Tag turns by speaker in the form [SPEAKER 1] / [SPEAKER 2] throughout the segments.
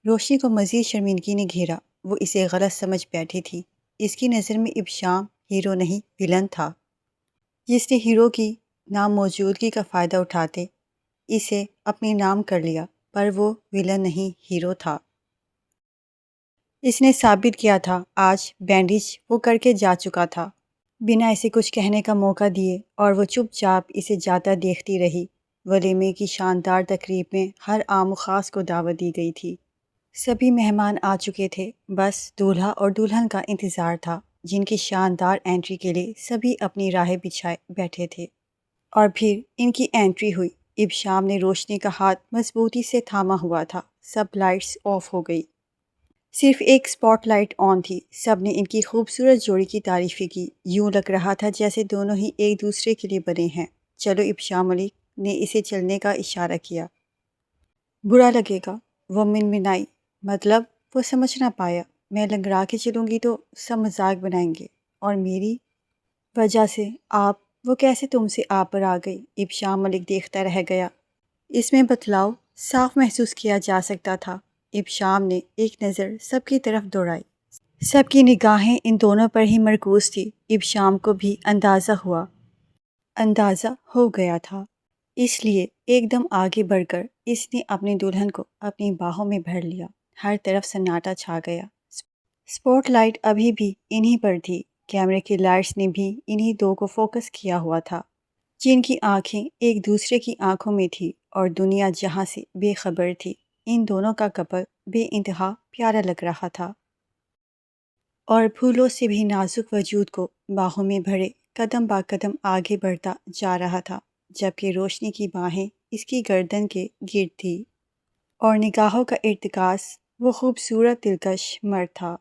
[SPEAKER 1] روشنی کو مزید شرمندگی نے گھیرا۔ وہ اسے غلط سمجھ بیٹھی تھی۔ اس کی نظر میں ابشام ہیرو نہیں ویلن تھا، جس نے ہیرو کی ناموجودگی کا فائدہ اٹھاتے اسے اپنے نام کر لیا، پر وہ ویلن نہیں ہیرو تھا۔ اس نے ثابت کیا تھا، آج بینڈیج وہ کر کے جا چکا تھا۔ بنا اسے کچھ کہنے کا موقع دیے اور وہ چپ چاپ اسے جاتا دیکھتی رہی۔ ولیمے کی شاندار تقریب میں ہر عام و خاص کو دعوت دی گئی تھی۔ سبھی مہمان آ چکے تھے، بس دولہا اور دلہن کا انتظار تھا، جن کی شاندار انٹری کے لیے سبھی اپنی راہیں بچھائے بیٹھے تھے۔ اور پھر ان کی انٹری ہوئی۔ ابشام نے روشنی کا ہاتھ مضبوطی سے تھاما ہوا تھا۔ سب لائٹس آف ہو گئی، صرف ایک اسپاٹ لائٹ آن تھی۔ سب نے ان کی خوبصورت جوڑی کی تعریفیں کی، یوں لگ رہا تھا جیسے دونوں ہی ایک دوسرے کے لیے بنے ہیں۔ چلو، ابشام ملک نے اسے چلنے کا اشارہ کیا۔ برا لگے گا، وہ منمنائی۔ مطلب؟ وہ سمجھ نہ پایا۔ میں لنگڑا کے چلوں گی تو سب مذاق بنائیں گے، اور میری وجہ سے وہ کیسے تم سے آپ پر آ گئی؟ ابشام ملک دیکھتا رہ گیا۔ اس میں بتلاؤ صاف محسوس کیا جا سکتا تھا۔ ابشام نے ایک نظر سب کی طرف دوڑائی۔ سب کی نگاہیں ان دونوں پر ہی مرکوز تھی۔ ابشام کو بھی اندازہ ہو گیا تھا، اس لیے ایک دم آگے بڑھ کر اس نے اپنی دلہن کو اپنی باہوں میں بھر لیا۔ ہر طرف سناٹا چھا گیا۔ اسپاٹ لائٹ ابھی بھی انہی پر تھی۔ کیمرے کی لائٹس نے بھی انہی دو کو فوکس کیا ہوا تھا، جن کی آنکھیں ایک دوسرے کی آنکھوں میں تھی اور دنیا جہاں سے بے خبر تھی۔ ان دونوں کا کپل بے انتہا پیارا لگ رہا تھا، اور پھولوں سے بھی نازک وجود کو باہوں میں بھرے قدم با قدم آگے بڑھتا جا رہا تھا، جبکہ روشنی کی باہیں اس کی گردن کے گرد تھی اور نگاہوں کا ارتکاز وہ خوبصورت دلکش مرد تھا۔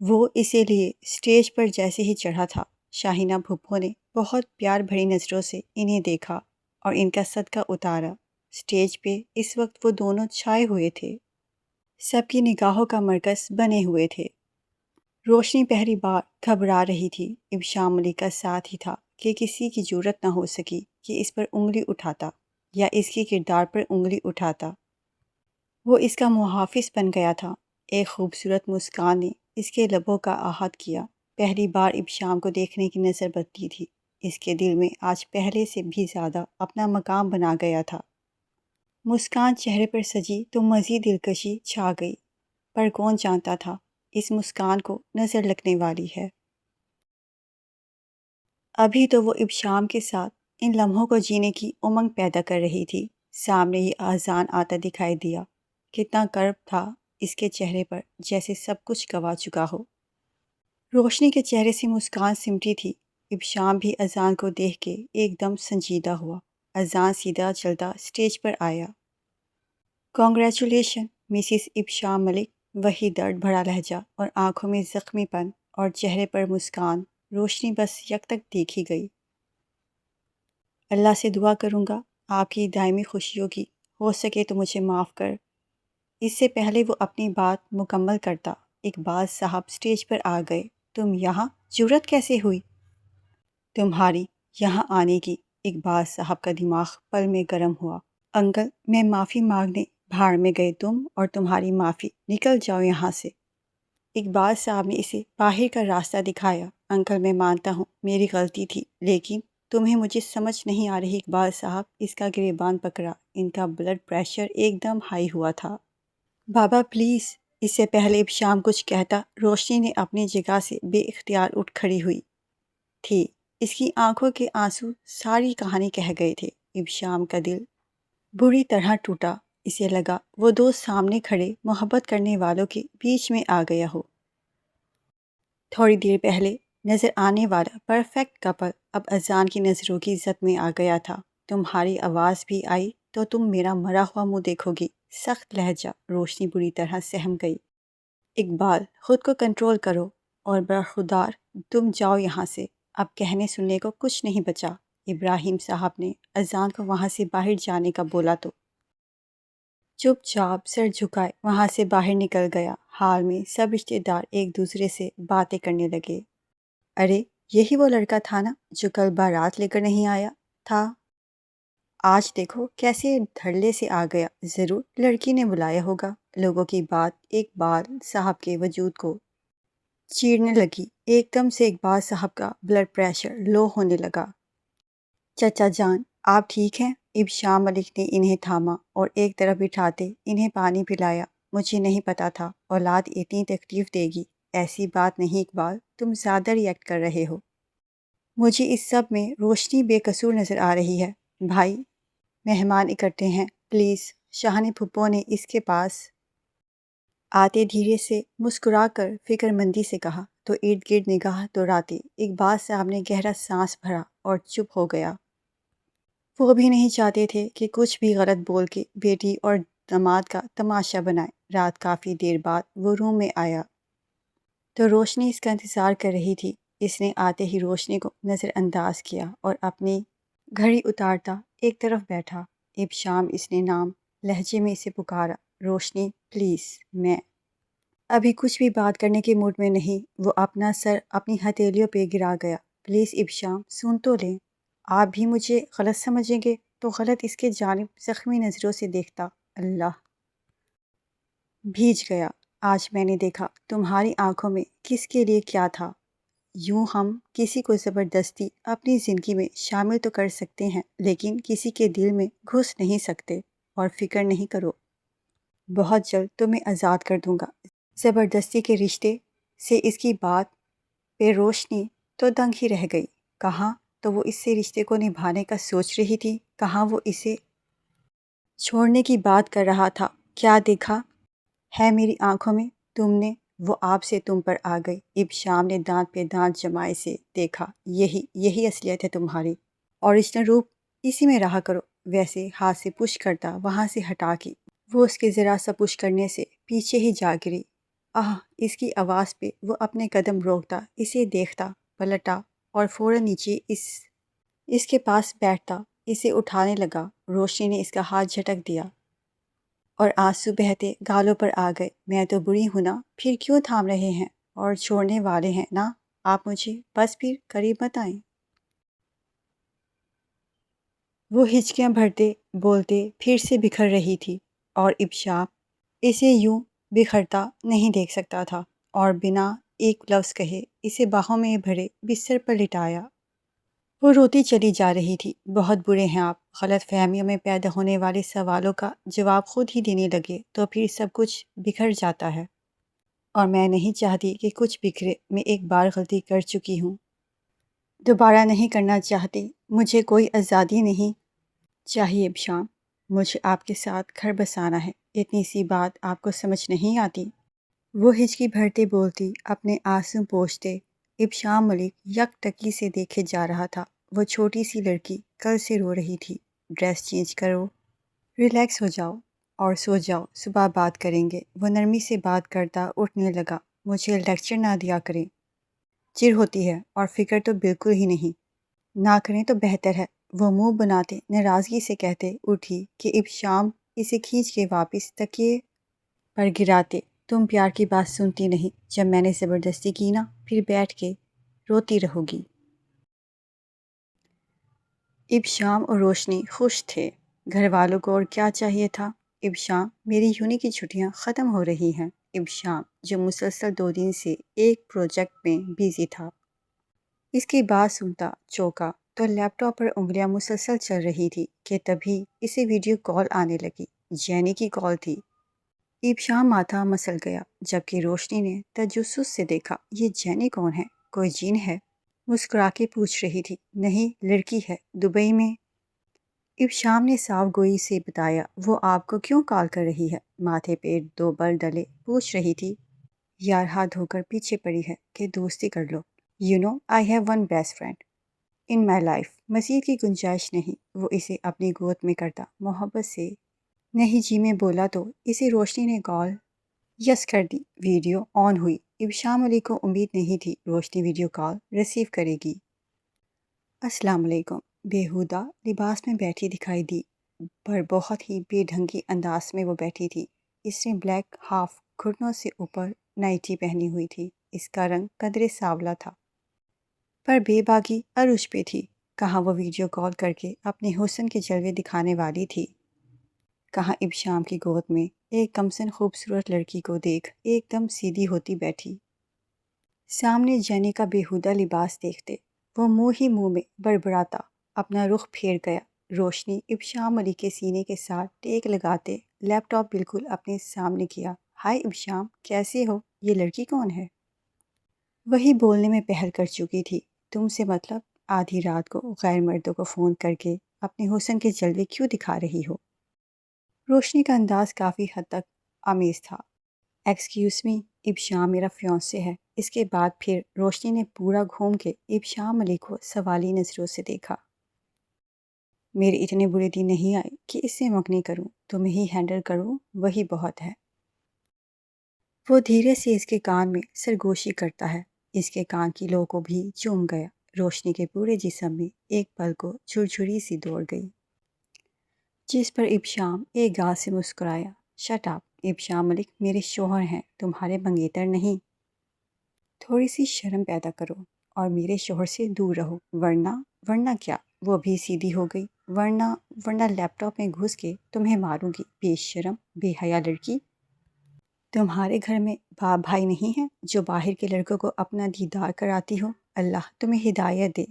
[SPEAKER 1] وہ اسی لیے اسٹیج پر جیسے ہی چڑھا تھا، شاہینہ پھپھو نے بہت پیار بھری نظروں سے انہیں دیکھا اور ان کا صدقہ اتارا۔ اسٹیج پہ اس وقت وہ دونوں چھائے ہوئے تھے، سب کی نگاہوں کا مرکز بنے ہوئے تھے۔ روشنی پہلی بار گھبرا رہی تھی۔ ابشام ملک کا ساتھ ہی تھا کہ کسی کی جرأت نہ ہو سکی کہ اس پر انگلی اٹھاتا یا اس کے کردار پر انگلی اٹھاتا۔ وہ اس کا محافظ بن گیا تھا۔ ایک خوبصورت مسکان نے اس کے لبوں کا احاطہ کیا۔ پہلی بار ابشام کو دیکھنے کی نظر بدلی تھی۔ اس کے دل میں آج پہلے سے بھی زیادہ اپنا مقام بنا گیا تھا۔ مسکان چہرے پر سجی تو مزید دلکشی چھا گئی، پر کون جانتا تھا اس مسکان کو نظر لگنے والی ہے۔ ابھی تو وہ ابشام کے ساتھ ان لمحوں کو جینے کی امنگ پیدا کر رہی تھی۔ سامنے یہ اذان آتا دکھائی دیا۔ کتنا کرب تھا اس کے چہرے پر، جیسے سب کچھ گوا چکا ہو۔ روشنی کے چہرے سے مسکان سمٹی تھی۔ ابشام بھی اذان کو دیکھ کے ایک دم سنجیدہ ہوا۔ اذان سیدھا چلتا اسٹیج پر آیا۔ کانگریچولیشن مسز ابشام ملک۔ وہی درد بھرا لہجہ اور آنکھوں میں زخمی پن اور چہرے پر مسکان۔ روشنی بس یک تک دیکھی گئی۔ اللہ سے دعا کروں گا آپ کی دائمی خوشیوں کی، ہو سکے تو مجھے معاف کر۔ اس سے پہلے وہ اپنی بات مکمل کرتا، اقبال صاحب اسٹیج پر آ گئے۔ تم یہاں؟ جرأت کیسے ہوئی تمہاری یہاں آنے کی؟ اقبال صاحب کا دماغ پل میں گرم ہوا۔ انکل، میں معافی مانگنے بھاڑ میں گئے تم اور تمہاری معافی، نکل جاؤ یہاں سے۔ اقبال صاحب نے اسے باہر کا راستہ دکھایا۔ انکل، میں مانتا ہوں میری غلطی تھی، لیکن تمہیں مجھے سمجھ نہیں آ رہی۔ اقبال صاحب اس کا گریبان پکڑا۔ ان کا بلڈ پریشر ایک دم ہائی ہوا تھا۔ بابا پلیز۔ اس سے پہلے ابشام کچھ کہتا، روشنی نے اپنی جگہ سے بے اختیار اٹھ کھڑی ہوئی تھی۔ اس کی آنکھوں کے آنسو ساری کہانی کہہ گئے تھے۔ ابشام کا دل بری طرح ٹوٹا۔ اسے لگا وہ دو سامنے کھڑے محبت کرنے والوں کے بیچ میں آ گیا ہو۔ تھوڑی دیر پہلے نظر آنے والا پرفیکٹ کپل اب اذان کی نظروں کی زد میں آ گیا تھا۔ تمہاری آواز بھی آئی تو تم میرا مرا ہوا منہ دیکھو گی۔ سخت لہجہ۔ روشنی بری طرح سہم گئی۔ اقبال، خود کو کنٹرول کرو اور برخودار تم جاؤ یہاں سے۔ اب کہنے سننے کو کچھ نہیں بچا۔ ابراہیم صاحب نے اذان کو وہاں سے باہر جانے کا بولا تو چپ چاپ سر جھکائے وہاں سے باہر نکل گیا۔ حال میں سب رشتہ دار ایک دوسرے سے باتیں کرنے لگے۔ ارے، یہی وہ لڑکا تھا نا جو کل بارات لے کر نہیں آیا تھا؟ آج دیکھو کیسے دھڑلے سے آ گیا، ضرور لڑکی نے بلایا ہوگا۔ لوگوں کی بات اقبال صاحب کے وجود کو چیرنے لگی۔ ایک دم سے اقبال صاحب کا بلڈ پریشر لو ہونے لگا۔ چچا جان آپ ٹھیک ہیں؟ ابشام ملک نے انہیں تھاما اور ایک طرف بٹھاتے انہیں پانی پلایا۔ مجھے نہیں پتا تھا اولاد اتنی تکلیف دے گی۔ ایسی بات نہیں اقبال، تم زیادہ ریئیکٹ کر رہے ہو۔ مجھے اس سب میں روشنی بے قصور نظر آ رہی ہے۔ بھائی مہمان اکٹھے ہیں، پلیز، شاہین پھپھو نے اس کے پاس آتے دھیرے سے مسکرا کر فکر مندی سے کہا تو ارد گرد نگاہ دوڑاتے اقبال صاحب نے گہرا سانس بھرا اور چپ ہو گیا۔ وہ بھی نہیں چاہتے تھے کہ کچھ بھی غلط بول کے بیٹی اور داماد کا تماشا بنائے۔ رات کافی دیر بعد وہ روم میں آیا تو روشنی اس کا انتظار کر رہی تھی۔ اس نے آتے ہی روشنی کو نظر انداز کیا اور اپنی گھڑی اتارتا ایک طرف بیٹھا۔ ابشام اس نے نام لہجے میں اسے پکارا، روشنی پلیز، میں ابھی کچھ بھی بات کرنے کے موڈ میں نہیں۔ وہ اپنا سر اپنی ہتھیلیوں پہ گرا گیا۔ پلیز ابشام سن تو لیں، آپ بھی مجھے غلط سمجھیں گے تو غلط، اس کے جانب زخمی نظروں سے دیکھتا۔ اللہ بھیج گیا۔ آج میں نے دیکھا تمہاری آنکھوں میں کس کے لیے کیا تھا۔ یوں ہم کسی کو زبردستی اپنی زندگی میں شامل تو کر سکتے ہیں، لیکن کسی کے دل میں گھس نہیں سکتے۔ اور فکر نہیں کرو، بہت جلد تمہیں آزاد کر دوں گا۔ زبردستی کے رشتے سے اس کی بات پہ روشنی تو دنگ ہی رہ گئی۔ کہاں تو وہ اس سے رشتے کو نبھانے کا سوچ رہی تھی، کہاں وہ اسے چھوڑنے کی بات کر رہا تھا۔ کیا دیکھا ہے میری آنکھوں میں تم نے؟ وہ آپ سے تم پر آ گئی۔ ابشام نے دانت پہ دانت جمائے سے دیکھا۔ یہی اصلیت ہے تمہاری، اوریجنل روپ اسی میں رہا کرو۔ ویسے ہاتھ سے پش کرتا وہاں سے ہٹا کی وہ اس کے ذرا سا پش کرنے سے پیچھے ہی جا گری۔ اس کی آواز پہ وہ اپنے قدم روکتا، اسے دیکھتا، پلٹا اور فوراً نیچے اس کے پاس بیٹھتا، اسے اٹھانے لگا۔ روشنی نے اس کا ہاتھ جھٹک دیا اور آنسو بہتے گالوں پر آ گئے۔ میں تو بری ہوں نا، پھر کیوں تھام رہے ہیں؟ اور چھوڑنے والے ہیں نا آپ مجھے، بس پھر قریب مت آئیں۔ وہ ہچکیاں بھرتے بولتے پھر سے بکھر رہی تھی اور ابشام اسے یوں بکھرتا نہیں دیکھ سکتا تھا اور بنا ایک لفظ کہے اسے باہوں میں بھرے بستر پر لٹایا۔ وہ روتی چلی جا رہی تھی۔ بہت برے ہیں آپ، غلط فہمیوں میں پیدا ہونے والے سوالوں کا جواب خود ہی دینے لگے تو پھر سب کچھ بکھر جاتا ہے، اور میں نہیں چاہتی کہ کچھ بکھرے۔ میں ایک بار غلطی کر چکی ہوں، دوبارہ نہیں کرنا چاہتی۔ مجھے کوئی آزادی نہیں چاہیے ابشام، مجھے آپ کے ساتھ گھر بسانا ہے۔ اتنی سی بات آپ کو سمجھ نہیں آتی؟ وہ ہچکی بھرتے بولتی، اپنے آنسو پوچھتے۔ ابشام ملک یک ٹکی سے دیکھے جا رہا تھا۔ وہ چھوٹی سی لڑکی کل سے رو رہی تھی۔ ڈریس چینج کرو، ریلیکس ہو جاؤ اور سو جاؤ، صبح بات کریں گے۔ وہ نرمی سے بات کرتا اٹھنے لگا۔ مجھے لیکچر نہ دیا کریں، چڑ ہوتی ہے، اور فکر تو بالکل ہی نہیں، نہ کریں تو بہتر ہے۔ وہ منہ بناتے ناراضگی سے کہتے اٹھی کہ ابشام اسے کھینچ کے واپس تکیے پر گراتے۔ تم پیار کی بات سنتی نہیں، جب میں نے زبردستی کی نا، پھر بیٹھ کے روتی رہو گی۔ ابشام اور روشنی خوش تھے، گھر والوں کو اور کیا چاہیے تھا۔ ابشام میری یونی کی چھٹیاں ختم ہو رہی ہیں۔ ابشام جو مسلسل 2 دن سے ایک پروجیکٹ میں بیزی تھا، اس کی بات سنتا چوکا تو لیپ ٹاپ پر انگلیاں مسلسل چل رہی تھی کہ تبھی اسے ویڈیو کال آنے لگی۔ جینی کی کال تھی۔ ابشام ماتھا مسل گیا، جبکہ روشنی نے تجسس سے دیکھا، یہ جینی کون ہے؟ کوئی جن ہے؟ مسکرا کے پوچھ رہی تھی۔ نہیں، لڑکی ہے، دبئی میں۔ ابشام نے صاف گوئی سے بتایا۔ وہ آپ کو کیوں کال کر رہی ہے؟ ماتھے پہ 2 بل ڈلے پوچھ رہی تھی۔ یار ہاتھ دھو کر پیچھے پڑی ہے کہ دوستی کر لو۔ You know, I have one best friend in my life۔ مزید کی گنجائش نہیں۔ وہ اسے اپنی گود میں کرتا محبت سے نہیں جی میں بولا تو اسے روشنی نے کال یس کر دی۔ ویڈیو آن ہوئی۔ ابشام علی کو امید نہیں تھی روشنی ویڈیو کال ریسیو کرے گی۔ السلام علیکم۔ بےہودہ لباس میں بیٹھی دکھائی دی، پر بہت ہی بے ڈھنگی انداز میں وہ بیٹھی تھی۔ اس نے بلیک ہاف گھٹنوں سے اوپر نائٹی پہنی ہوئی تھی۔ اس کا رنگ قدرے سانولا تھا، پر بے باکی عروج پہ تھی۔ کہاں وہ ویڈیو کال کر کے اپنے حسن کے جلوے دکھانے والی تھی، کہاں ابشام کی گود میں ایک کمسن خوبصورت لڑکی کو دیکھ ایک دم سیدھی ہوتی بیٹھی۔ سامنے جینی کا بیہودہ لباس دیکھتے وہ منہ ہی منہ میں بڑبڑاتا اپنا رخ پھیر گیا۔ روشنی ابشام علی کے سینے کے ساتھ ٹیک لگاتے لیپ ٹاپ بالکل اپنے سامنے کیا۔ ہائے ابشام، کیسے ہو؟ یہ لڑکی کون ہے؟ وہی بولنے میں پہل کر چکی تھی۔ تم سے مطلب؟ آدھی رات کو غیر مردوں کو فون کر کے اپنے حسن کے جلوے کیوں دکھا رہی ہو؟ روشنی کا انداز کافی حد تک آمیز تھا۔ ایکسکیوز می، ابشام میرا فیانسے ہے۔ اس کے بعد پھر روشنی نے پورا گھوم کے ابشام علی کو سوالی نظروں سے دیکھا۔ میرے اتنے برے دن نہیں آئے کہ اس سے منگنی کروں، تمہیں ہی ہینڈل کروں، وہی بہت ہے۔ وہ دھیرے سے اس کے کان میں سرگوشی کرتا ہے، اس کے کان کی لو کو بھی چوم گیا۔ روشنی کے پورے جسم میں ایک پل کو جھرجھری سی دوڑ گئی، جس پر ابشام ایک گاہ سے مسکرایا۔ شٹ اپ، ابشام ملک میرے شوہر ہیں، تمہارے منگیتر نہیں۔ تھوڑی سی شرم پیدا کرو اور میرے شوہر سے دور رہو، ورنہ کیا؟ وہ بھی سیدھی ہو گئی۔ ورنہ لیپ ٹاپ میں گھس کے تمہیں ماروں گی، بے شرم بے حیا لڑکی۔ تمہارے گھر میں باپ بھائی نہیں ہیں جو باہر کے لڑکوں کو اپنا دیدار کراتی ہو؟ اللہ تمہیں ہدایت دے،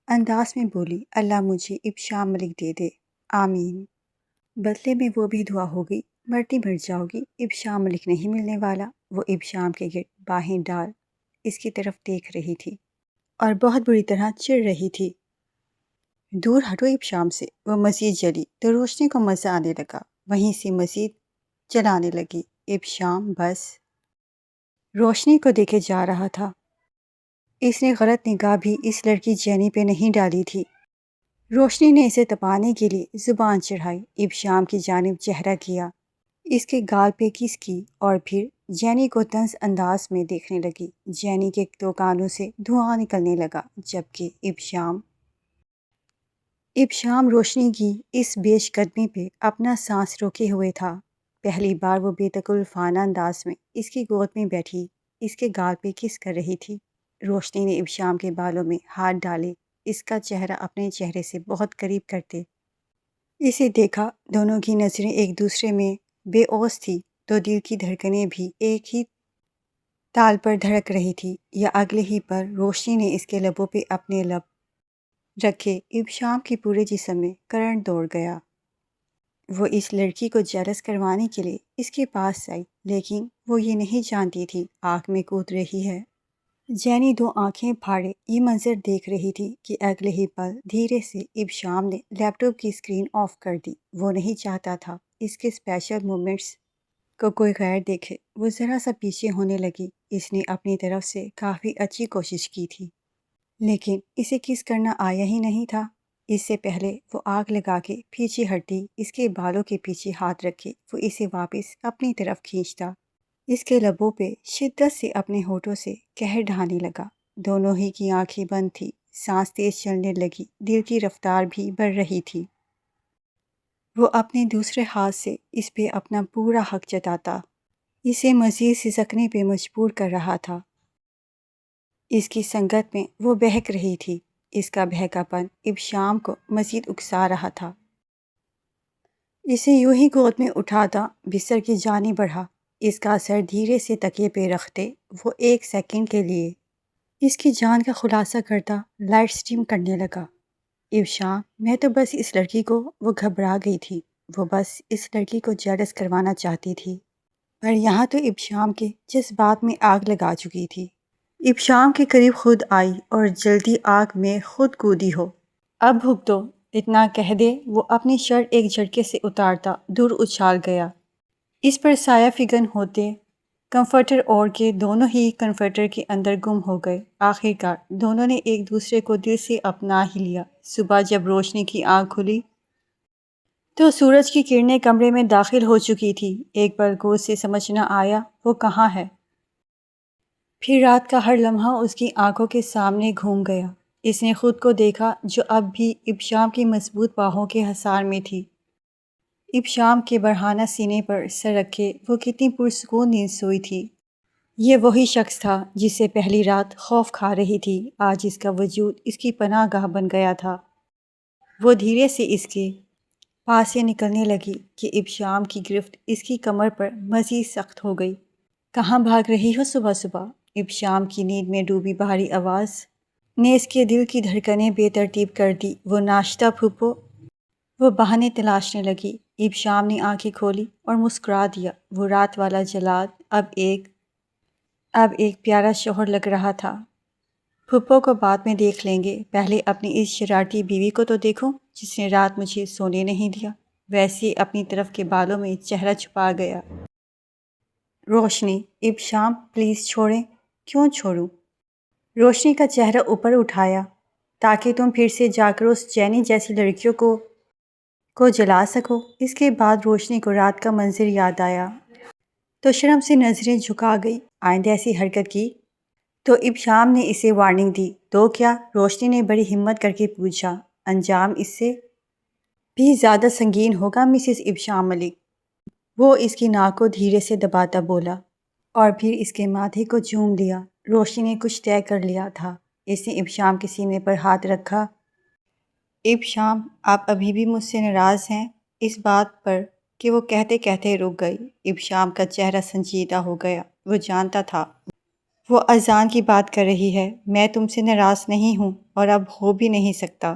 [SPEAKER 1] انداز میں بولی۔ اللہ مجھے ابشام ملک دے دے، آمین۔ بدلے میں وہ بھی دعا ہوگی، مرتی مر جاؤ گی، ابشام ملک نہیں ملنے والا۔ وہ ابشام کے گرد باہیں ڈال اس کی طرف دیکھ رہی تھی اور بہت بری طرح چڑ رہی تھی۔ دور ہٹو ابشام سے۔ وہ مزید جلی تو روشنی کو مزہ آنے لگا، وہیں سے مزید جلانے لگی۔ ابشام بس۔ روشنی کو دیکھے جا رہا تھا۔ اس نے غلط نگاہ بھی اس لڑکی جینی پہ نہیں ڈالی تھی۔ روشنی نے اسے تپانے کے لیے زبان چڑھائی، ابشام کی جانب چہرہ کیا، اس کے گال پہ کس کی اور پھر جینی کو طنز انداز میں دیکھنے لگی۔ جینی کے دو کانوں سے دھواں نکلنے لگا، جبکہ ابشام روشنی کی اس بیش قدمی پہ اپنا سانس روکے ہوئے تھا۔ پہلی بار وہ بے تکلفانہ انداز میں اس کی گود میں بیٹھی اس کے گال پہ کس کر رہی تھی۔ روشنی نے ابشام کے بالوں میں ہاتھ ڈالے، اس کا چہرہ اپنے چہرے سے بہت قریب کرتے اسے دیکھا۔ دونوں کی نظریں ایک دوسرے میں بے اوس تھی تو دل کی دھڑکنیں بھی ایک ہی تال پر دھڑک رہی تھی، یا اگلے ہی پر روشنی نے اس کے لبوں پہ اپنے لب رکھے۔ ابشام کے پورے جسم میں کرنٹ دوڑ گیا۔ وہ اس لڑکی کو جیلس کروانے کے لیے اس کے پاس آئی، لیکن وہ یہ نہیں جانتی تھی آنکھ میں کود رہی ہے۔ جینی دو آنکھیں پھاڑے یہ منظر دیکھ رہی تھی کہ اگلے ہی پل دھیرے سے ابشام نے لیپ ٹاپ کی اسکرین آف کر دی۔ وہ نہیں چاہتا تھا اس کے اسپیشل مومنٹس کو کوئی غیر دیکھے۔ وہ ذرا سا پیچھے ہونے لگی۔ اس نے اپنی طرف سے کافی اچھی کوشش کی تھی، لیکن اسے کس کرنا آیا ہی نہیں تھا۔ اس سے پہلے وہ آگ لگا کے پیچھے ہٹی، اس کے بالوں کے پیچھے ہاتھ رکھے وہ اسے واپس اپنی طرف کھینچتا، اس کے لبوں پہ شدت سے اپنے ہونٹوں سے قہر ڈھانے لگا۔ دونوں ہی کی آنکھیں بند تھی، سانس تیز چلنے لگی، دل کی رفتار بھی بڑھ رہی تھی۔ وہ اپنے دوسرے ہاتھ سے اس پہ اپنا پورا حق جتاتا، اسے مزید سسکنے پہ مجبور کر رہا تھا۔ اس کی سنگت میں وہ بہک رہی تھی، اس کا بہکا پن ابشام کو مزید اکسا رہا تھا۔ اسے یوں ہی گود میں اٹھاتا بستر کی جانب بڑھا، اس کا سر دھیرے سے تکیے پہ رکھتے وہ ایک سیکنڈ کے لیے اس کی جان کا خلاصہ کرتا لائٹ سٹریم کرنے لگا۔ ابشام، میں تو بس اس لڑکی کو، وہ گھبرا گئی تھی، وہ بس اس لڑکی کو جیلس کروانا چاہتی تھی، پر یہاں تو ابشام کے جذبات میں آگ لگا چکی تھی۔ ابشام کے قریب خود آئی اور جلدی آگ میں خود کودی ہو۔ اب بھگ دو، اتنا کہہ دے وہ اپنی شرٹ ایک جھٹکے سے اتارتا دور اچھال گیا۔ اس پر سایہ فگن ہوتے کمفرٹر اوڑھ کے دونوں ہی کمفرٹر کے اندر گم ہو گئے۔ آخر کار دونوں نے ایک دوسرے کو دل سے اپنا ہی لیا۔ صبح جب روشنی کی آنکھ کھلی تو سورج کی کرنیں کمرے میں داخل ہو چکی تھی۔ ایک پل کو اسے سمجھ نہ آیا وہ کہاں ہے، پھر رات کا ہر لمحہ اس کی آنکھوں کے سامنے گھوم گیا۔ اس نے خود کو دیکھا جو اب بھی ابشام کی مضبوط باہوں کے حصار میں تھی۔ ابشام کے برہنہ سینے پر سر رکھے وہ کتنی پرسکون نیند سوئی تھی۔ یہ وہی شخص تھا جس سے پہلی رات خوف کھا رہی تھی، آج اس کا وجود اس کی پناہ گاہ بن گیا تھا۔ وہ دھیرے سے اس کے پاس سے نکلنے لگی کہ ابشام کی گرفت اس کی کمر پر مزید سخت ہو گئی۔ کہاں بھاگ رہی ہو صبح صبح؟ ابشام کی نیند میں ڈوبی بھاری آواز نے اس کے دل کی دھڑکنیں بے ترتیب کر دی۔ وہ ناشتہ پھوپھو، وہ بہانے تلاشنے لگی۔ ابشام نے آنکھیں کھولی اور مسکرا دیا۔ وہ رات والا جلاد اب ایک پیارا شوہر لگ رہا تھا۔ پھوپھو کو بعد میں دیکھ لیں گے، پہلے اپنی اس شرارتی بیوی کو تو دیکھوں جس نے رات مجھے سونے نہیں دیا۔ ویسے اپنی طرف کے بالوں میں چہرہ چھپا گیا۔ روشنی، ابشام پلیز چھوڑیں۔ کیوں چھوڑوں؟ روشنی کا چہرہ اوپر اٹھایا، تاکہ تم پھر سے جا کر اس جینی جیسی لڑکیوں کو جلا سکو۔ اس کے بعد روشنی کو رات کا منظر یاد آیا تو شرم سے نظریں جھکا گئی۔ آئندہ ایسی حرکت کی تو ابشام نے اسے وارننگ دی۔ تو کیا؟ روشنی نے بڑی ہمت کر کے پوچھا۔ انجام اس سے بھی زیادہ سنگین ہوگا مسز ابشام ملک، وہ اس کی ناک کو دھیرے سے دباتا بولا، اور پھر اس کے ماتھے کو چوم لیا۔ روشنی نے کچھ طے کر لیا تھا۔ اس نے ابشام کے سینے پر ہاتھ رکھا۔ ابشام، آپ ابھی بھی مجھ سے ناراض ہیں؟ اس بات پر کہ وہ کہتے کہتے رک گئی۔ ابشام کا چہرہ سنجیدہ ہو گیا۔ وہ جانتا تھا وہ اذان کی بات کر رہی ہے۔ میں تم سے ناراض نہیں ہوں اور اب ہو بھی نہیں سکتا۔